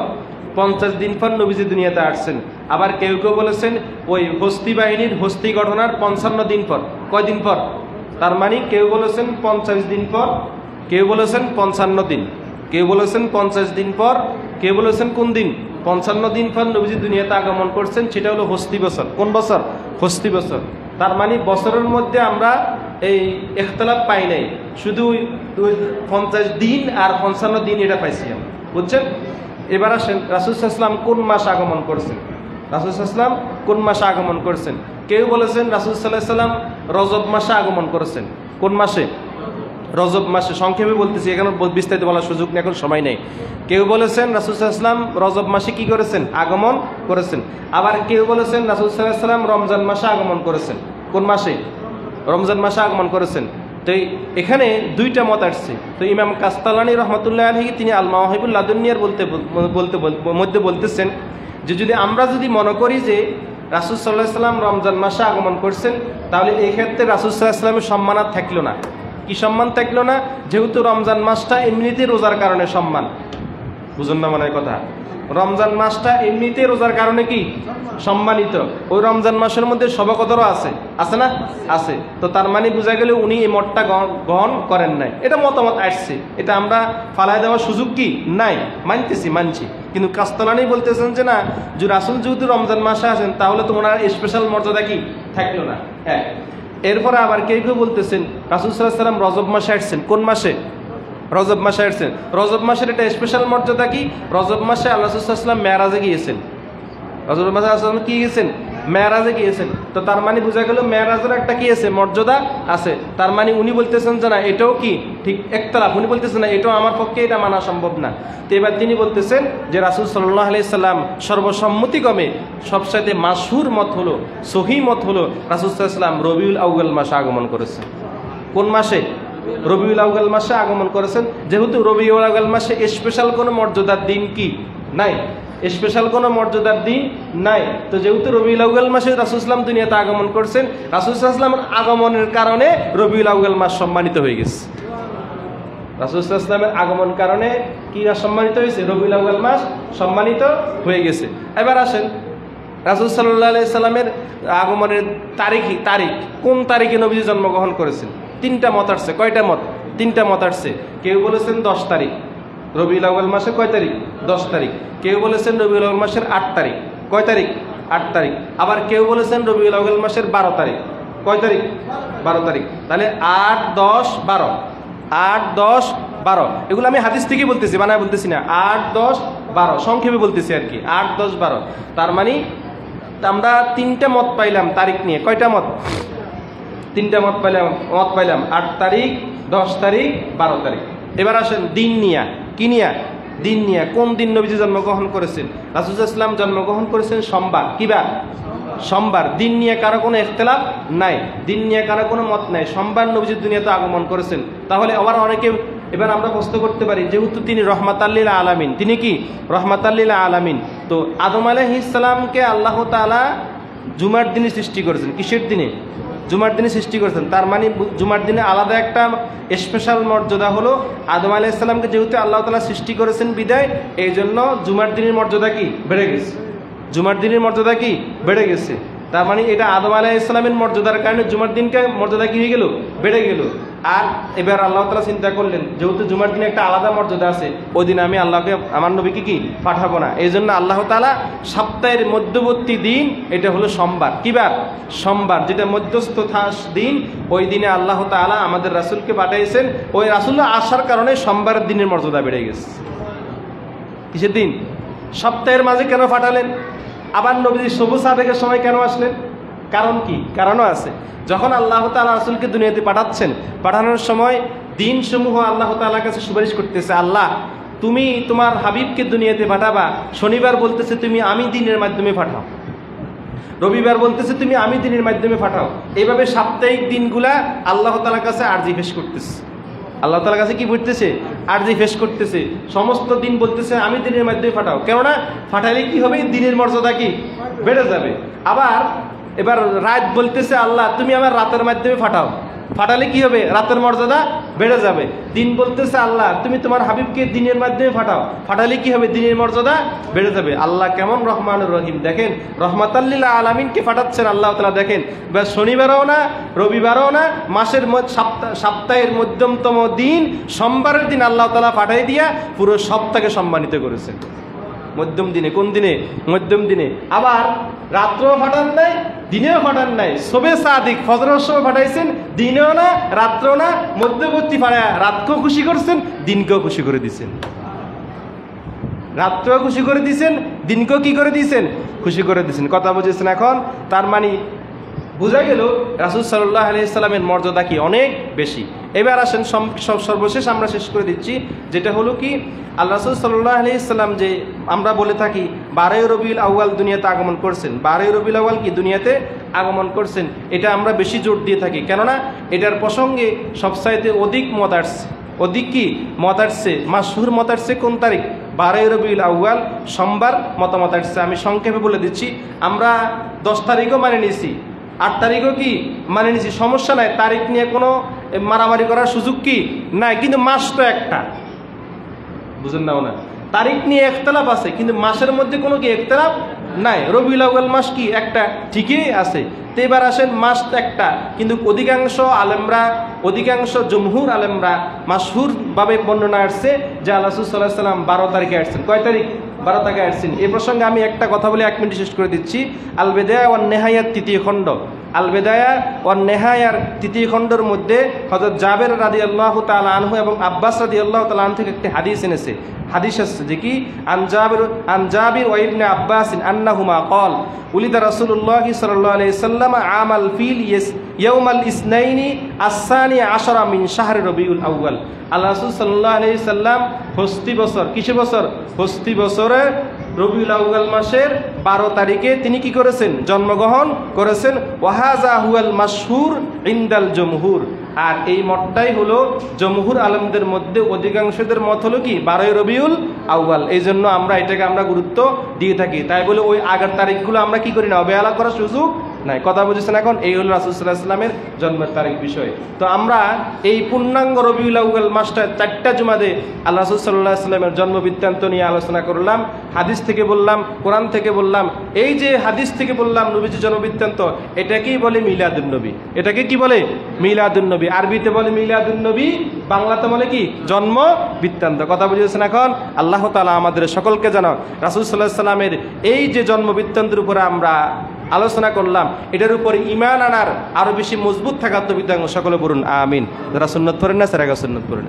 50 দিন পর নবীজি দুনিয়াতে আসছেন। আবার কেউ কেউ বলেছেন ওই হস্তি বাহিনীর হস্তি ঘটনার 55 দিন পর। কয়দিন পর? তার মানে কেউ বলেছেন 50 দিন পর, কেউ বলেছেন 55 দিন, কেউ বলেছেন 50 দিন পর, কেউ বলেছেন কোন দিন? 55 দিন পর নবীজি দুনিয়াতে আগমন করছেন। সেটা হলো হস্তি বছর। কোন বছর? হস্তি বছর। তার মানে বছরের মধ্যে আমরা এই ইখতিলাফ পাই নাই, শুধু 50 দিন আর 55 দিন এটা পাইছি আমরা। বুঝছেন? এবার আসেন রাসূল সাল্লাল্লাহু আলাইহি সাল্লাম কোন মাস আগমন করছেন। রাসূল সাল্লাল্লাহু আলাইহি সাল্লাম কোন মাসে আগমন করেছেন? কেউ বলেছেন রাসূল সাল্লাল্লাহু আলাইহি সাল্লাম রজব মাসে আগমন করেছেন। কোন মাসে? রজব মাসে। সংক্ষেপে বলতেছি, এখানে বিস্তারিত বলার সুযোগ নেই, এখন সময় নেই। কেউ বলেছেন রাসূল সাল্লাল্লাহু আলাইহি সাল্লাম রজব মাসে কি করেছেন? আগমন করেছেন। আবার কেউ বলেছেন রাসূল সাল্লাল্লাহু আলাইহি সাল্লাম রমজান মাসে আগমন করেছেন। কোন মাসে? রমজান মাসে আগমন করেছেন। তো এখানে দুইটা মত আসছে। তো ইমাম কাস্তালানী রহমতুল্লাহ আলাইহি তিনি আল মাওয়াহিবুল লাদুনিয়ার মধ্যে বলতেছেন যে যদি আমরা মনে করি যে রাসূল সাল্লাল্লাহু আলাইহি সাল্লাম রমজান মাসে আগমন করছেন, তাহলে এই ক্ষেত্রে রাসূল সাল্লাল্লাহু আলাইহি সাল্লামের সম্মান আর থাকলো না। কি সম্মান থাকলো না? যেহেতু রমজান মাসটা এমনিতে রোজার কারণে সম্মান, বুঝুন না মনে হয় কথা। রমজান মাসটা এমনিতে রোজার কারণে কি সম্মানিত। ওই রমজান মাসের মধ্যে শবে কদরও আছে, আছে না? আছে। তো তার মানে বোঝা গেল উনি এই মতটা গ্রহণ করেন নাই। এটা মতামত আসছে, এটা আমরা ফালাই দেওয়ার সুযোগ কি নাই, মানছি। কিন্তু কাস্তালানী বলতেছেন যে না, যে রাসূল যেহেতু রমজান মাসে আসেন, তাহলে তো ওনার স্পেশাল মর্যাদা কি থাকলো না। হ্যাঁ, এরপরে আবার কেউ বলতেছেন রাসূল সাল্লাল্লাহু আলাইহি সাল্লাম রজব মাসে আসছেন। কোন মাসে? রজব মাসে আসছেন। রজব মাসের এটা স্পেশাল মর্যাদা কি? রজব মাসে আল্লাহ রাসূল সাল্লাল্লাহু আলাইহি সাল্লাম মেরাজে গিয়েছেন। রজব মাসে রাসূল কি গিয়েছেন? মেরাজে গিয়েছেন। তো তার মানে বোঝা গেল মেরাজের একটা কি আছে, মর্যাদা আছে। তার মানে উনি বলতেছেন যে না, এটাও কি ঠিক ইখতিলাফ। উনি বলতেছেন না, এটাও আমার পক্ষে এটা মানা সম্ভব না। তো এবার তিনি বলতেছেন যে রাসূল সাল্লাল্লাহু আলাইহি সাল্লাম সর্বসম্মতিক্রমে সবচাইতে মাশহুর মত হলো, সহিহ মত হলো রাসূল সাল্লাল্লাহু আলাইহি সাল্লাম রবিউল আউয়াল মাসে আগমন করেছেন। কোন মাসে? রবিউল আউয়াল মাসে আগমন করেছেন। যেহেতু রবিউল আউয়াল মাসে স্পেশাল কোনো মর্যাদার দিন কি নাই, স্পেশাল কোনো মর্যাদার দিন নাই। তো যেহেতু রবিউল আউয়াল মাসে রাসূল সাল্লাল্লাহু আলাইহি দুনিয়াতে আগমন করছেন, রাসূল সাল্লাল্লাহু আলাইহি ওয়াসাল্লামের আগমনের কারণে রবিউল আউয়াল মাস সম্মানিত হয়ে গেছে। রাসূল সাল্লাল্লাহু আলাইহি ওয়াসাল্লামের আগমন কারণে কি সম্মানিত হয়েছে? রবিউল আউয়াল মাস সম্মানিত হয়ে গেছে। এবার আসেন রাসূল সাল্লাল্লাহু আলাইহি সাল্লামের আগমনের তারিখ কোন তারিখে নবীজি জন্মগ্রহণ করেছেন? তিনটা মত আসছে। কয়টা মত? তিনটা মত আসছে। কেউ বলেছেন 10 তারিখ রবিউল আউয়াল মাসের। কয় তারিখ? 10 তারিখ। কেউ বলেছেন রবিউল আউয়াল মাসের 8 তারিখ। কয় তারিখ? 8 তারিখ। আবার কেউ বলেছেন রবিউল আউয়াল মাসের 12 তারিখ। কয় তারিখ? 12 তারিখ। তাহলে 8, 10, 12। 8, 10, 12 এগুলো আমি হাদিস থেকেই বলতেছি, বানায় বলতেছি না। 8, 10, 12 সংক্ষেপে বলতেছি আর কি। 8, 10, 12। তার মানে আমরা তিনটা মত পাইলাম তারিখ নিয়ে। কয়টা মত? তিনটা মত পাইলাম 8 তারিখ, 10 তারিখ, 12 তারিখ। এবার আসেন দিন নিয়া। কি নিয়া? দিন নিয়া। কোন দিন নবীজি জন্মগ্রহণ করেছেন? রাসূল সাল্লাল্লাহু আলাইহি ওয়াসাল্লাম জন্মগ্রহণ করেছেন সোমবার। কি বার? সোমবার। দিন নিয়ে কারো কোনো ইখতিলাফ নাই, দিন নিয়ে কারো কোনো মত নাই। সোমবার নবীজি দুনিয়াতে আগমন করেছেন। তাহলে আবার অনেকে এবার আমরা প্রশ্ন করতে পারি, যেহেতু তিনি রহমাতাল লিল আলামিন, তিনি কি রহমাতাল লিল আলামিন, তো আদম আলাইহিস সালামকে আল্লাহ তাআলা জুমার দিনে সৃষ্টি করেছেন। কিসের দিনে? জুমার দিনে সৃষ্টি করেছেন। তার মানে জুমার দিনে আলাদা একটা স্পেশাল মর্যাদা হলো। আদম আলাইহিস সালামকে যেহেতু আল্লাহ তাআলা সৃষ্টি করেছেন বিদায়, এই জন্য জুমার দিনের মর্যাদা কি বেড়ে গেছে। জুমার দিনের মর্যাদা কি বেড়ে গেছে। তার মানে এটা আদম আলাইহিস সালামের মর্যাদার কারণে জুমার দিনকে মর্যাদা কি হয়ে গেল? বেড়ে গেল। আর এবার আল্লাহ তাআলা চিন্তা করলেন, যেহেতু জুমার দিনে একটা আলাদা মর্যাদা আছে, ওই দিন আমি আল্লাহকে, আমার নবীকে কি পাঠাবো না। এই জন্য আল্লাহ তাআলা সপ্তাহের মধ্যবর্তী দিন এটা হলো সোমবার। কি বার? সোমবার, যেটা মধ্যস্থ দিন। ওই দিনে আল্লাহ তাআলা আমাদের রাসূলকে পাঠাইছেন। ওই রাসূল আসার কারণে সোমবারের দিনের মর্যাদা বেড়ে গেছে। কিসের দিন? সপ্তাহের মাঝে কেন পাঠালেন? আবার নবীজি সবুজ সাবেকের সময় কেন আসলেন? কারণ কি? কারণও আছে। যখন আল্লাহ তাআলা রাসূলকে দুনিয়াতে পাঠাচ্ছেন, পাঠানোর সময় দিনসমূহ আল্লাহ তাআলার কাছে সুপারিশ করতেছে, আল্লাহ তুমি তোমার হাবিবকে দুনিয়াতে পাঠাবা। শনিবার বলতেছে তুমি আমি দিনের মাধ্যমে পাঠাও, রবিবার বলতেছে তুমি আমি দিনের মাধ্যমে পাঠাও। এইভাবে সাপ্তাহিক দিনগুলা আল্লাহ তাআলার কাছে আরজি পেশ করতেছে। আল্লাহ তাআলার কাছে কি করতেছে? আরজি পেশ করতেছে। সমস্ত দিন বলতেছে আমি দিনের মাধ্যমে পাঠাও। কেননা পাঠাইলে কি হবে? দিনের মর্যাদা কি বেড়ে যাবে। আবার এবার রাত বলতেছে আল্লাহ তুমি আমার রাতের মাধ্যমে পাঠাও। পাঠালে কি হবে? রাতের মর্যাদা বেড়ে যাবে। দিন বলতেছে আল্লাহ তুমি তোমার হাবিবকে দিনের মাধ্যমে পাঠাও। পাঠালে কি হবে? দিনের মর্যাদা বেড়ে যাবে। আল্লাহ কেমন রহমানুর রহিম দেখেন, রহমাতাল লিল আলামিনকে পাঠাচ্ছেন আল্লাহ তাআলা। দেখেন শনিবারও না, রবিবারও না, মাসের সপ্তাহের মধ্যমতম দিন সোমবারের দিন আল্লাহ তাআলা পাঠাই দিয়া পুরো সপ্তাহকে সম্মানিত করেছেন। মধ্যম দিনে। কোন দিনে? মধ্যম দিনে। আবার রাত্রেও ফাটান নাই, দিনেও ফাটান নাই। শবে সাদিক ফজরের সময় ফাটাইছেন, দিনেও না, রাত্রেও না, মধ্যবর্তী ফাটায় রাতকেও খুশি করছেন, দিনকেও খুশি করে দিচ্ছেন। রাত্রেও খুশি করে দিচ্ছেন, দিনকেও কি করে দিয়েছেন? খুশি করে দিয়েছেন। কথা বুঝেছেন? এখন তার মানে বোঝা গেল রাসূল সাল্লাল্লাহু আলাইহি সাল্লামের মর্যাদা কি অনেক বেশি। এবার আসেন সর্বশেষ আমরা শেষ করে দিচ্ছি, যেটা হলো কি আল্লাহ রাসূল সাল্লাল্লাহু আলাইহি সাল্লাম যে আমরা বলে থাকি 12 রবিউল আউয়াল দুনিয়াতে আগমন করছেন, 12 রবিউল আউয়াল কি দুনিয়াতে আগমন করছেন, এটা আমরা বেশি জোর দিয়ে থাকি। কেননা এটার প্রসঙ্গে সবচাইতে অধিক মত আসছে, অধিক কি মত আসছে, মাশহুর মত আসছে কোন তারিখ? 12 রবিউল আউয়াল সোমবার মতামত আসছে। আমি সংক্ষেপে বলে দিচ্ছি, আমরা 10 তারিখও মানে নিয়েছি, 8 তারিখও কি মানে নিয়েছি, সমস্যা নাই, তারিখ নিয়ে কোনো মারামারি করার সুযোগ কি নাই, কিন্তু মাস তো একটা, বুঝেন না? না, তারিখ নিয়ে একতলাপ আছে কিন্তু মাসের মধ্যে কোনো কি একতলাপ নাই। রবিউল আউয়াল মাস কি একটা, ঠিকই আছে। তো এবার আসেন মাস একটা, কিন্তু অধিকাংশ আলেমরা, অধিকাংশ জমহুর আলেমরা মাশহুরভাবে বর্ণনা আসছে যে আল্লাহ রাসূল সাল্লাল্লাহু আলাইহি সাল্লাম 12 তারিখে আসছেন। কয় তারিখ? 12 তারিখে আসছেন। এই প্রসঙ্গে আমি একটা কথা বলে 1 মিনিট শেষ করে দিচ্ছি। আল বেদায়া ওয়ান নেহায়ার 3য় খণ্ড, আল বেদায়া ওয়ান নেহায়ার 3য় খণ্ডের মধ্যে হযরত জাবের রাদিয়াল্লাহু তাআলা আনহু এবং আব্বাস রাদিয়াল্লাহু তাআলা আনহু থেকে একটি হাদিস এনেছে। হাদিস আছে যে কি আন জাবির ওয়া ইবনে আব্বাস আন্নাহুমা ক্বাল উলিদা রাসূলুল্লাহ সাল্লাল্লাহু আলাইহি সাল্লাম আমাল ফিল ইয়াউমাল ইসনাইনি আস-সানি আশরা মিন শাহরি রবিউল আউয়াল। আল্লাহ রাসূল সাল্লাল্লাহু আলাইহি সাল্লাম হস্তি বছর, কিসের বছর? হস্তি বছরের রবিউল আউয়াল মাসের 12 তারিখে তিনি কি করেছেন? জন্মগ্রহণ করেছেন। ওয়াহাজা হুয়াল মাশহুর ইনদাল জমহুর। আর এই মতটাই হলো জমহুর আলেমদের মধ্যে অধিকাংশদের মত হলো কি 12 রবিউল আউয়াল। এই জন্য আমরা এটাকে আমরা গুরুত্ব দিয়ে থাকি। তাই বলে ওই আগের তারিখগুলো আমরা কি করি না, অবহেলা করার সুযোগ নাই। কথা বুঝেছেন? এখন এই হলো রাসূল সাল্লাল্লাহু আলাইহি সাল্লামের জন্মের তারিখ বিষয়। তো আমরা এই পূর্ণাঙ্গ রবিউল আউয়াল মাসটা 4টা জুমাতে আল্লাহ রাসূল সাল্লাল্লাহু আলাইহি সাল্লামের জন্ম বৃত্তান্ত নিয়ে আলোচনা করলাম। হাদিস থেকে বললাম, কোরআন থেকে বললাম। এই যে হাদিস থেকে বললাম নবীজির জন্ম বৃত্তান্ত, এটাকেই বলে মিলাদুন নবী। এটাকে কি বলে? মিলাদুন নবী। আরবিতে বলে মিলাদুন নবী, বাংলাতে বলে কি? জন্ম বৃত্তান্ত। কথা বুঝেছেন? এখন আল্লাহ তাআলা আমাদের সকলকে যেন রাসূল সাল্লাল্লাহু আলাইহি সাল্লামের এই যে জন্ম বৃত্তান্তের উপরে আমরা আলোচনা করলাম, এটার উপরে ঈমান আনার আরো বেশি মজবুত থাকার তৌফিক দান সকলে বলুন আমিন। যারা সুন্নাত পড়েন না, সেরা সুন্নাত পড়েন।